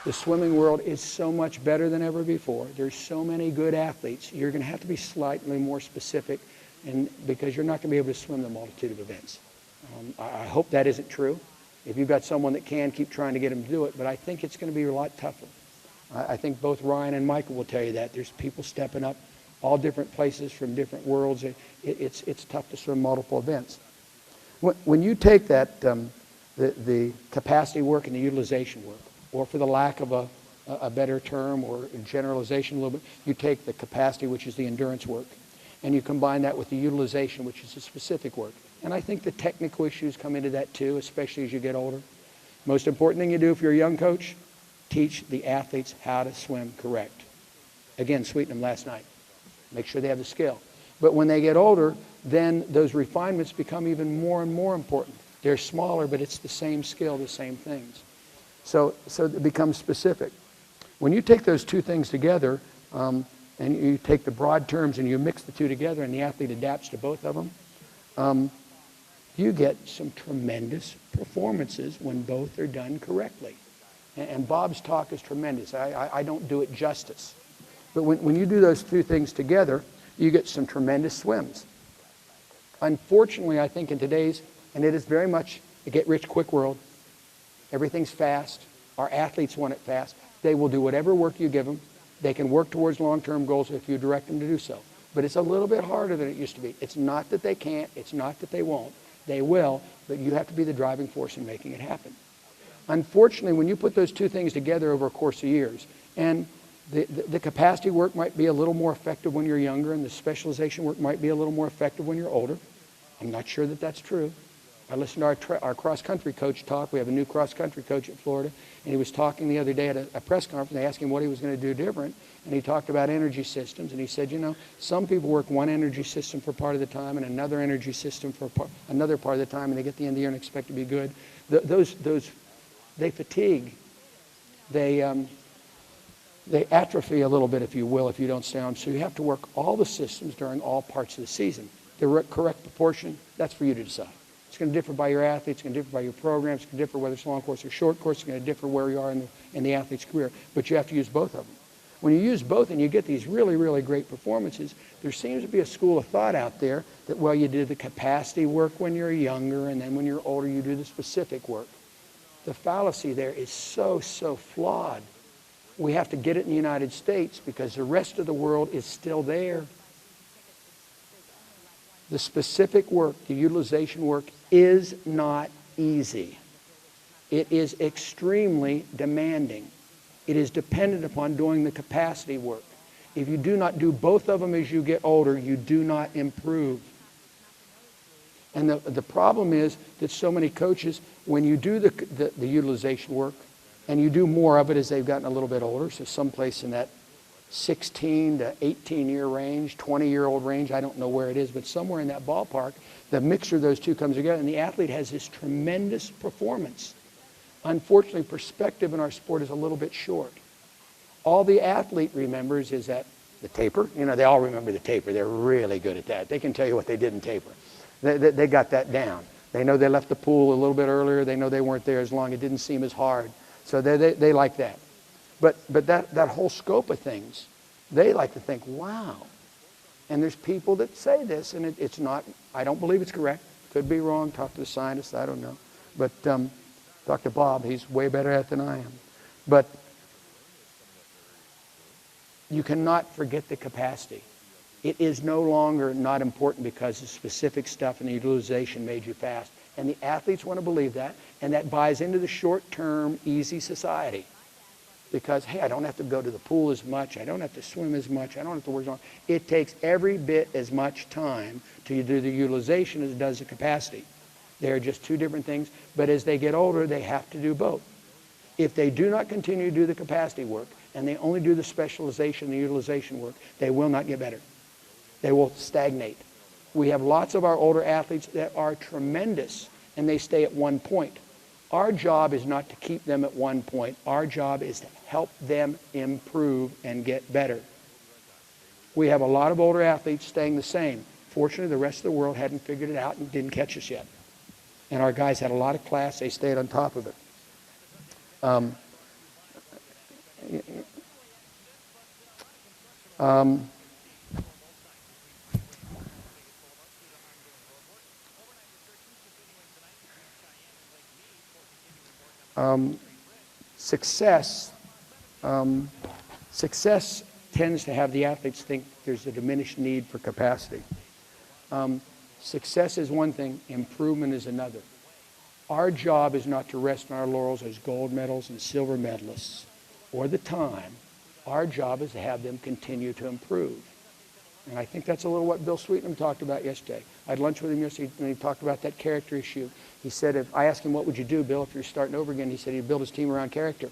The swimming world is so much better than ever before. There's so many good athletes. You're going to have to be slightly more specific, and because you're not going to be able to swim the multitude of events. I hope that isn't true. If you've got someone that can, keep trying to get them to do it, but I think it's going to be a lot tougher. I think both Ryan and Michael will tell you that. There's people stepping up, all different places from different worlds. It's tough to swim multiple events. When you take that, the capacity work and the utilization work, or for the lack of a better term or generalization a little bit, you take the capacity, which is the endurance work, and you combine that with the utilization, which is the specific work. And I think the technical issues come into that too, especially as you get older. Most important thing you do if you're a young coach, teach the athletes how to swim correct. Again, sweeten them last night. Make sure they have the skill. But when they get older, then those refinements become even more and more important. They're smaller, but it's the same skill, the same things. So it becomes specific. When you take those two things together, and you take the broad terms and you mix the two together and the athlete adapts to both of them, you get some tremendous performances when both are done correctly. And Bob's talk is tremendous. I don't do it justice. But when you do those two things together, you get some tremendous swims. Unfortunately, I think in today's, and it is very much a get-rich-quick world, everything's fast. Our athletes want it fast. They will do whatever work you give them. They can work towards long-term goals if you direct them to do so. But it's a little bit harder than it used to be. It's not that they can't. It's not that they won't. They will, but you have to be the driving force in making it happen. Unfortunately, when you put those two things together over a course of years, and the capacity work might be a little more effective when you're younger, and the specialization work might be a little more effective when you're older. I'm not sure that that's true. I listened to our cross-country coach talk. We have a new cross-country coach at Florida, and he was talking the other day at a press conference. They asked him what he was going to do different, and he talked about energy systems, and he said, you know, some people work one energy system for part of the time and another energy system for another part of the time, and they get the end of the year and expect to be good. They fatigue. They atrophy a little bit, if you will, if you don't stay on. So you have to work all the systems during all parts of the season. The correct proportion, that's for you to decide. It's going to differ by your athletes. It's going to differ by your programs. It's going to differ whether it's long course or short course. It's going to differ where you are in the athlete's career. But you have to use both of them. When you use both and you get these really, really great performances, there seems to be a school of thought out there that, well, you do the capacity work when you're younger, and then when you're older, you do the specific work. The fallacy there is so flawed. We have to get it in the United States because the rest of the world is still there. The specific work, the utilization work, is not easy. It is extremely demanding. It is dependent upon doing the capacity work. If you do not do both of them as you get older, you do not improve. And the problem is that so many coaches, when you do the utilization work, and you do more of it as they've gotten a little bit older, so someplace in that 16 to 18-year range, 20-year-old range, I don't know where it is, but somewhere in that ballpark, the mixture of those two comes together, and the athlete has this tremendous performance. Unfortunately, perspective in our sport is a little bit short. All the athlete remembers is that the taper. You know, they all remember the taper. They're really good at that. They can tell you what they did in taper. They got that down. They know they left the pool a little bit earlier. They know they weren't there as long. It didn't seem as hard. So they like that. But that whole scope of things, they like to think, wow. And there's people that say this, and it's not, I don't believe it's correct. Could be wrong. Talk to the scientists. I don't know. But Dr. Bob, he's way better at it than I am. But you cannot forget the capacity. It is no longer not important because the specific stuff and the utilization made you fast. And the athletes want to believe that, and that buys into the short-term, easy society. Because, hey, I don't have to go to the pool as much. I don't have to swim as much. I don't have to work as long. It takes every bit as much time to do the utilization as it does the capacity. They are just two different things. But as they get older, they have to do both. If they do not continue to do the capacity work, and they only do the specialization and the utilization work, they will not get better. They will stagnate. We have lots of our older athletes that are tremendous, and they stay at one point. Our job is not to keep them at one point. Our job is to help them improve and get better. We have a lot of older athletes staying the same. Fortunately, the rest of the world hadn't figured it out and didn't catch us yet. And our guys had a lot of class. They stayed on top of it. Success tends to have the athletes think there's a diminished need for capacity. Success is one thing, improvement is another. Our job is not to rest on our laurels as gold medals and silver medalists or the time. Our job is to have them continue to improve. And I think that's a little what Bill Sweetnam talked about yesterday. I had lunch with him yesterday and he talked about that character issue. He said, if I asked him, what would you do, Bill, if you're starting over again? He said he'd build his team around character.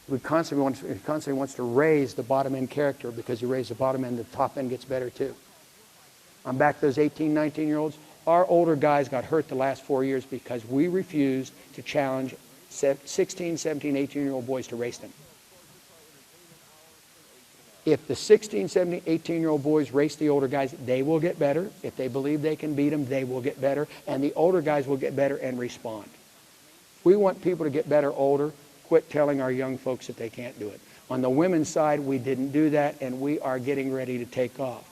He constantly wants to raise the bottom end character, because you raise the bottom end, the top end gets better too. I'm back to those 18, 19-year-olds. Our older guys got hurt the last 4 years because we refused to challenge 16, 17, 18-year-old boys to race them. If the 16, 17, 18-year-old boys race the older guys, they will get better. If they believe they can beat them, they will get better. And the older guys will get better and respond. We want people to get better older. Quit telling our young folks that they can't do it. On the women's side, we didn't do that, and we are getting ready to take off.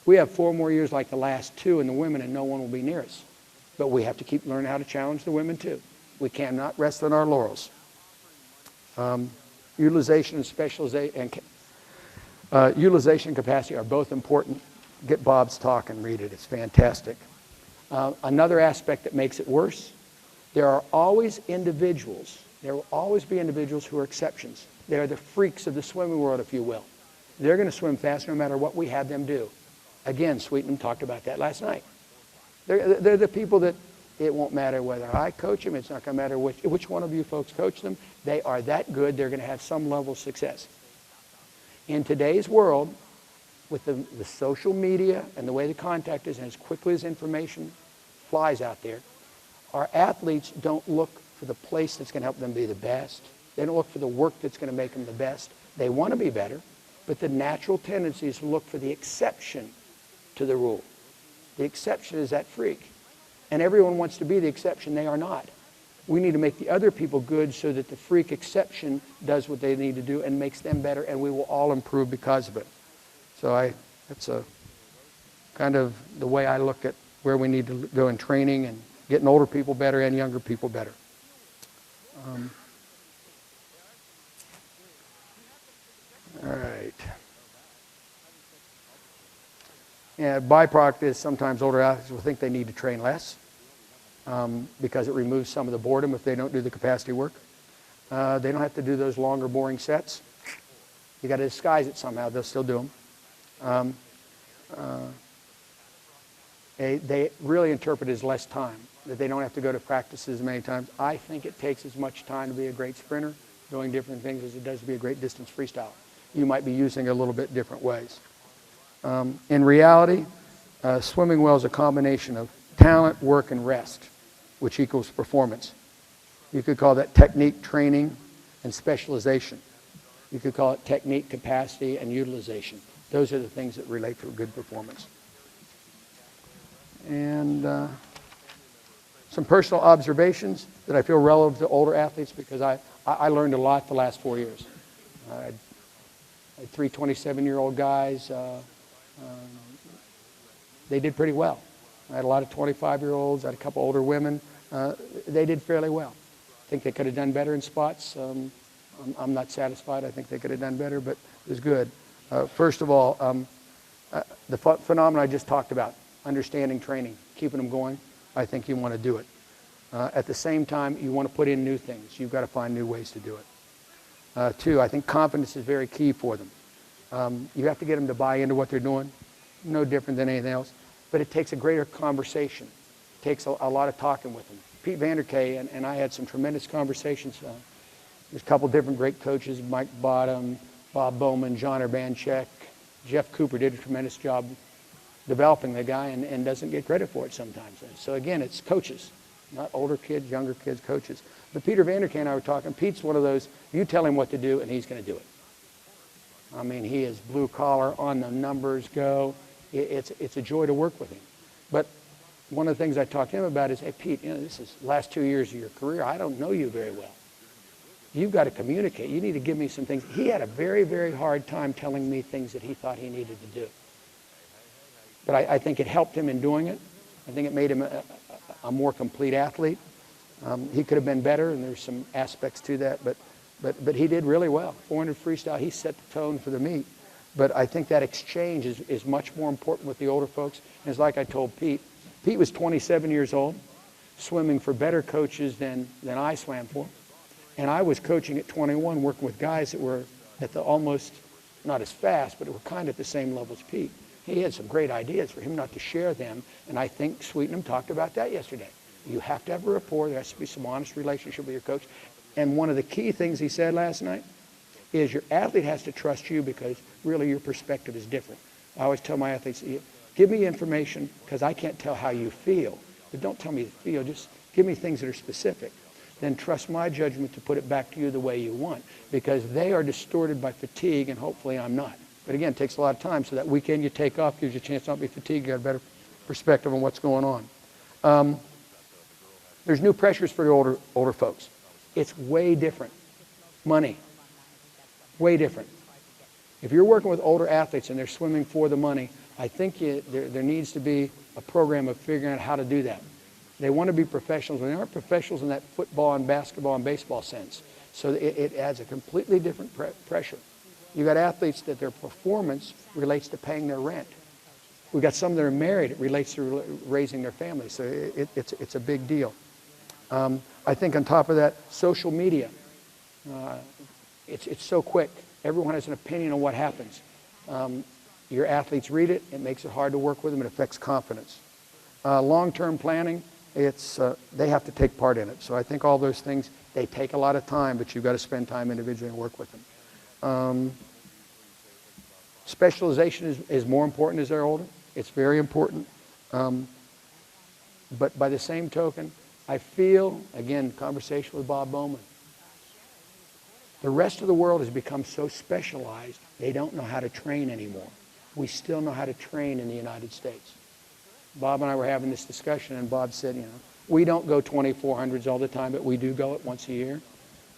We have 4 more years like the last 2 in the women, and no one will be near us. But we have to keep learning how to challenge the women too. We cannot rest on our laurels. Utilization and specialization and utilization capacity are both important. Get Bob's talk and read it. It's fantastic. Another aspect that makes it worse, there will always be individuals who are exceptions. They're the freaks of the swimming world, if you will. They're going to swim fast no matter what we have them do. Again, Sweetnam talked about that last night. They're the people that it won't matter whether I coach them. It's not going to matter which one of you folks coach them. They are that good. They're going to have some level of success. In today's world, with the social media and the way the contact is, and as quickly as information flies out there, our athletes don't look for the place that's going to help them be the best. They don't look for the work that's going to make them the best. They want to be better, but the natural tendency is to look for the exception to the rule. The exception is that freak. And everyone wants to be the exception. They are not. We need to make the other people good so that the freak exception does what they need to do and makes them better, and we will all improve because of it. So that's a kind of the way I look at where we need to go in training and getting older people better and younger people better. All right. Yeah, byproduct is sometimes older athletes will think they need to train less because it removes some of the boredom if they don't do the capacity work. They don't have to do those longer, boring sets. You got to disguise it somehow. They'll still do them. They really interpret it as less time, that they don't have to go to practices many times. I think it takes as much time to be a great sprinter, doing different things, as it does to be a great distance freestyler. You might be using it a little bit different ways. In reality, swimming well is a combination of talent, work, and rest, which equals performance. You could call that technique, training, and specialization. You could call it technique, capacity, and utilization. Those are the things that relate to a good performance. And some personal observations that I feel relevant to older athletes, because I learned a lot the last 4 years. I had 3 27-year-old guys. They did pretty well. I had a lot of 25-year-olds. I had a couple older women. They did fairly well. I think they could have done better in spots. I'm not satisfied. I think they could have done better, but it was good. First of all, the phenomenon I just talked about, understanding training, keeping them going, I think you want to do it. At the same time, you want to put in new things. You've got to find new ways to do it. 2, I think confidence is very key for them. You have to get them to buy into what they're doing, no different than anything else. But it takes a greater conversation. It takes a lot of talking with them. Pete Vanderkay and I had some tremendous conversations. There's a couple different great coaches, Mike Bottom, Bob Bowman, John Urbanchek. Jeff Cooper did a tremendous job developing the guy and doesn't get credit for it sometimes. So again, it's coaches, not older kids, younger kids, coaches. But Peter Vanderkay and I were talking. Pete's one of those, you tell him what to do and he's going to do it. I mean, he is blue collar, on the numbers go. It's a joy to work with him. But one of the things I talked to him about is, hey, Pete, this is the last 2 years of your career. I don't know you very well. You've got to communicate. You need to give me some things. He had a very, very hard time telling me things that he thought he needed to do. But I think it helped him in doing it. I think it made him a more complete athlete. He could have been better, and there's some aspects to that, but he did really well. 400 freestyle, he set the tone for the meet. But I think that exchange is much more important with the older folks. And it's like I told Pete. Pete was 27 years old, swimming for better coaches than I swam for. And I was coaching at 21, working with guys that were at the almost, not as fast, but were kind of at the same level as Pete. He had some great ideas for him not to share them, and I think Sweetenham talked about that yesterday. You have to have a rapport. There has to be some honest relationship with your coach. And one of the key things he said last night is your athlete has to trust you because really your perspective is different. I always tell my athletes, give me information because I can't tell how you feel, but don't tell me the feel. Just give me things that are specific. Then trust my judgment to put it back to you the way you want, because they are distorted by fatigue, and hopefully I'm not. But again, it takes a lot of time, so that weekend you take off gives you a chance to not be fatigued, you got a better perspective on what's going on. There's new pressures for the older folks. It's way different. Money, way different. If you're working with older athletes and they're swimming for the money, I think there needs to be a program of figuring out how to do that. They want to be professionals, but they aren't professionals in that football and basketball and baseball sense. So it adds a completely different pressure. You've got athletes that their performance relates to paying their rent. We've got some that are married. It relates to raising their family. So it's a big deal. I think on top of that, social media. It's so quick. Everyone has an opinion on what happens. Your athletes read it. It makes it hard to work with them. It affects confidence. Long-term planning. They have to take part in it. So I think all those things, they take a lot of time, but you've got to spend time individually and work with them. Specialization is more important as they're older. It's very important. But by the same token, I feel, again, conversation with Bob Bowman, the rest of the world has become so specialized, they don't know how to train anymore. We still know how to train in the United States. Bob and I were having this discussion, and Bob said, we don't go 2400s all the time, but we do go it once a year.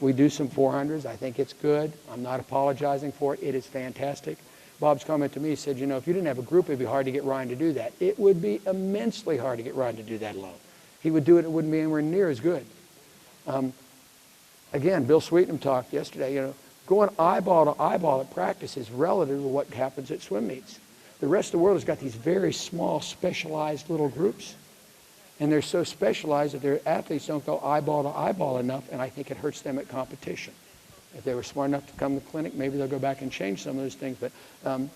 We do some 400s. I think it's good. I'm not apologizing for it. It is fantastic. Bob's comment to me said, if you didn't have a group, it'd be hard to get Ryan to do that. It would be immensely hard to get Ryan to do that alone. He would do it. It wouldn't be anywhere near as good. Again, Bill Sweetenham talked yesterday, going eyeball to eyeball at practice is relative to what happens at swim meets. The rest of the world has got these very small, specialized little groups. And they're so specialized that their athletes don't go eyeball to eyeball enough, and I think it hurts them at competition. If they were smart enough to come to the clinic, maybe they'll go back and change some of those things. But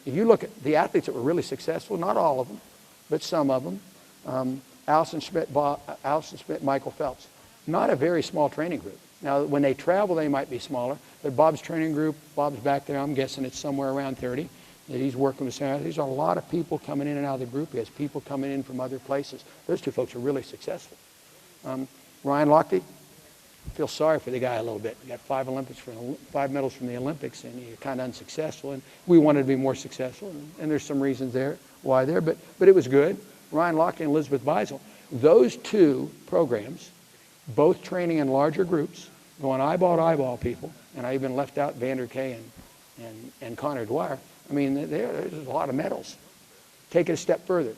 if you look at the athletes that were really successful, not all of them, but some of them, Allison Schmidt, Michael Phelps, not a very small training group. Now, when they travel, they might be smaller, but Bob's training group, Bob's back there, I'm guessing it's somewhere around 30. That he's working with. There's a lot of people coming in and out of the group. He has people coming in from other places. Those two folks are really successful. Ryan Lochte, I feel sorry for the guy a little bit. He got 5 medals from the Olympics, and he's kind of unsuccessful. And we wanted to be more successful, and there's some reasons there why there, but it was good. Ryan Lochte and Elizabeth Beisel, those two programs, both training in larger groups, going eyeball to eyeball people, and I even left out Vander Kay and Connor Dwyer. I mean, there's a lot of medals. Take it a step further.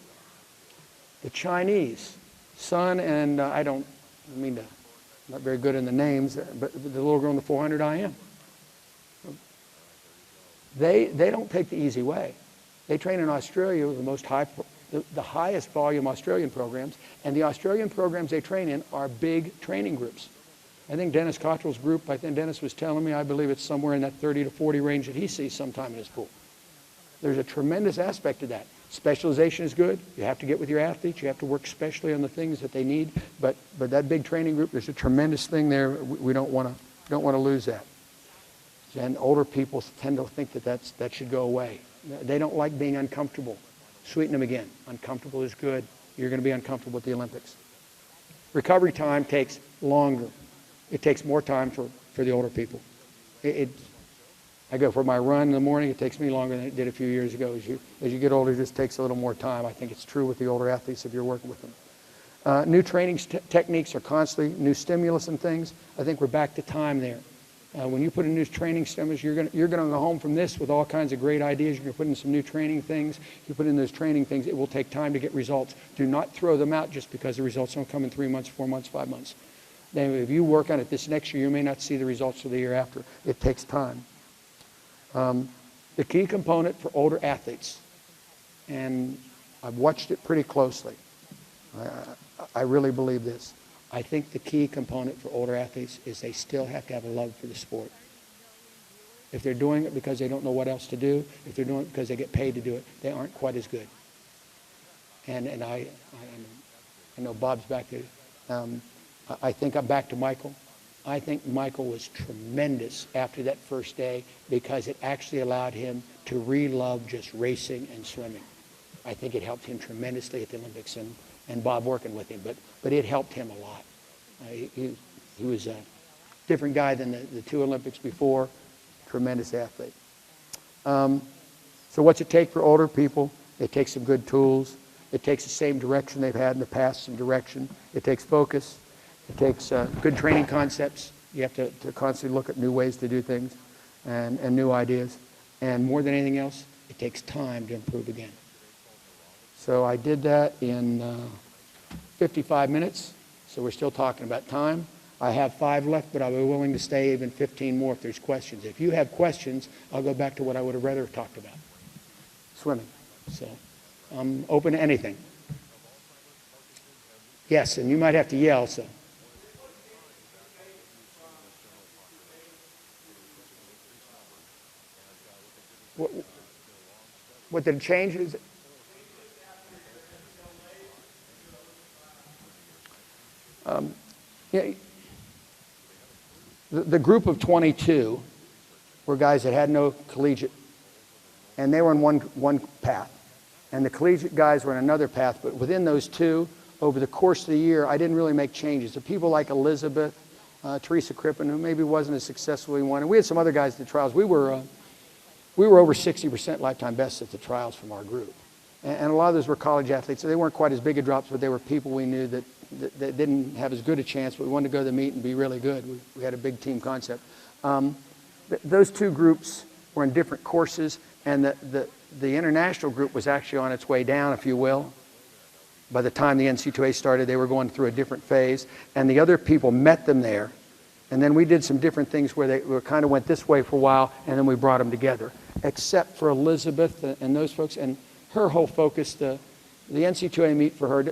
The Chinese, Sun and I'm not very good in the names, but the little girl in the 400 IM. They don't take the easy way. They train in Australia with the highest volume Australian programs, and the Australian programs they train in are big training groups. I think Dennis Cottrell's group, I think Dennis was telling me, I believe it's somewhere in that 30 to 40 range that he sees sometime in his pool. There's a tremendous aspect to that. Specialization is good. You have to get with your athletes. You have to work specially on the things that they need. But that big training group, there's a tremendous thing there. We don't want to lose that. And older people tend to think that should go away. They don't like being uncomfortable. Sweetenham again. Uncomfortable is good. You're going to be uncomfortable with the Olympics. Recovery time takes longer. It takes more time for the older people. I go for my run in the morning. It takes me longer than it did a few years ago. As you get older, it just takes a little more time. I think it's true with the older athletes if you're working with them. New training techniques are constantly, new stimulus and things. I think we're back to time there. When you put in new training stimulus, you're going to go home from this with all kinds of great ideas. You're going to put in some new training things. You put in those training things, it will take time to get results. Do not throw them out just because the results don't come in 3 months, 4 months, 5 months. Then if you work on it this next year, you may not see the results for the year after. It takes time. The key component for older athletes, and I've watched it pretty closely. I really believe this. I think the key component for older athletes is they still have to have a love for the sport. If they're doing it because they don't know what else to do, if they're doing it because they get paid to do it, they aren't quite as good. And I know Bob's back there. I think I'm back to Michael. I think Michael was tremendous after that first day because it actually allowed him to re-love just racing and swimming. I think it helped him tremendously at the Olympics, and Bob working with him, but it helped him a lot. He was a different guy than the 2 Olympics before, tremendous athlete. So what's it take for older people? It takes some good tools. It takes the same direction they've had in the past, some direction. It takes focus. It takes good training concepts. You have to constantly look at new ways to do things and new ideas. And more than anything else, it takes time to improve again. So I did that in 55 minutes. So we're still talking about time. I have 5 left, but I'll be willing to stay even 15 more if there's questions. If you have questions, I'll go back to what I would have rather talked about, swimming. So I'm open to anything. Yes, and you might have to yell, so. What did it change? Is the group of 22 were guys that had no collegiate, and they were in one path. And the collegiate guys were in another path, but within those 2, over the course of the year, I didn't really make changes. The people like Elizabeth, Teresa Crippen, who maybe wasn't as successful as we wanted. We had some other guys at the trials. We were over 60% lifetime best at the trials from our group. And a lot of those were college athletes. So they weren't quite as big a drops, but they were people we knew that didn't have as good a chance, but we wanted to go to the meet and be really good. We had a big team concept. Those 2 groups were in different courses, and the international group was actually on its way down, if you will. By the time the NC2A started, they were going through a different phase, and the other people met them there. And then we did some different things where they kind of went this way for a while, and then we brought them together. Except for Elizabeth and those folks, and her whole focus, the NC2A meet for her,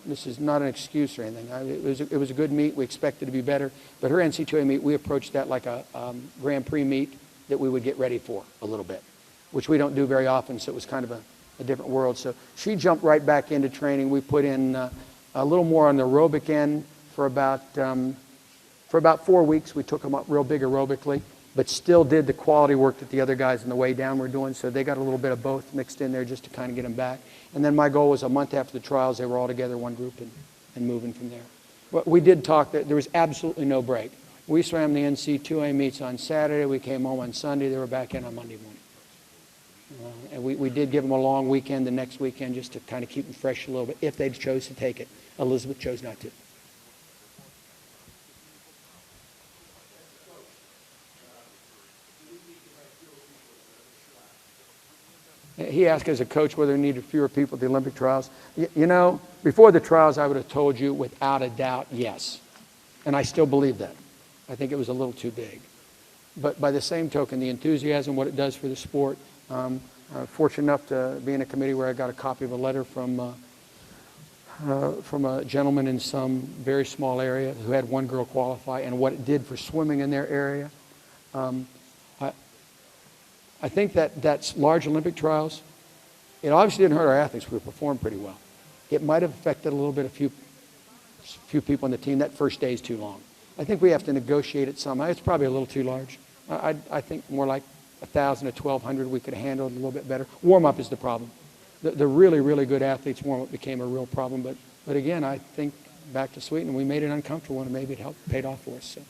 this is not an excuse or anything. It was a good meet. We expected to be better. But her NC2A meet, we approached that like a Grand Prix meet that we would get ready for a little bit, which we don't do very often, so it was kind of a different world. So she jumped right back into training. We put in a little more on the aerobic end for about 4 weeks. We took them up real big aerobically, but still did the quality work that the other guys on the way down were doing. So they got a little bit of both mixed in there just to kind of get them back. And then my goal was a month after the trials, they were all together, one group, and moving from there. But we did talk that there was absolutely no break. We swam the NC2A meets on Saturday. We came home on Sunday. They were back in on Monday morning. And we did give them a long weekend the next weekend just to kind of keep them fresh a little bit if they chose to take it. Elizabeth chose not to. He asked as a coach whether he needed fewer people at the Olympic trials. You know, before the trials, I would have told you without a doubt, yes. And I still believe that. I think it was a little too big. But by the same token, the enthusiasm, what it does for the sport, I'm fortunate enough to be in a committee where I got a copy of a letter from a gentleman in some very small area who had one girl qualify and what it did for swimming in their area. I think that's large Olympic trials. It obviously didn't hurt our athletes. We performed pretty well. It might have affected a little bit a few people on the team. That first day is too long. I think we have to negotiate it somehow. It's probably a little too large. I think more like 1,000 to 1,200 we could handle it a little bit better. Warm-up is the problem. The really, really good athletes, warm-up became a real problem. But again, I think back to Sweeten, we made it uncomfortable and maybe it paid off for us. So.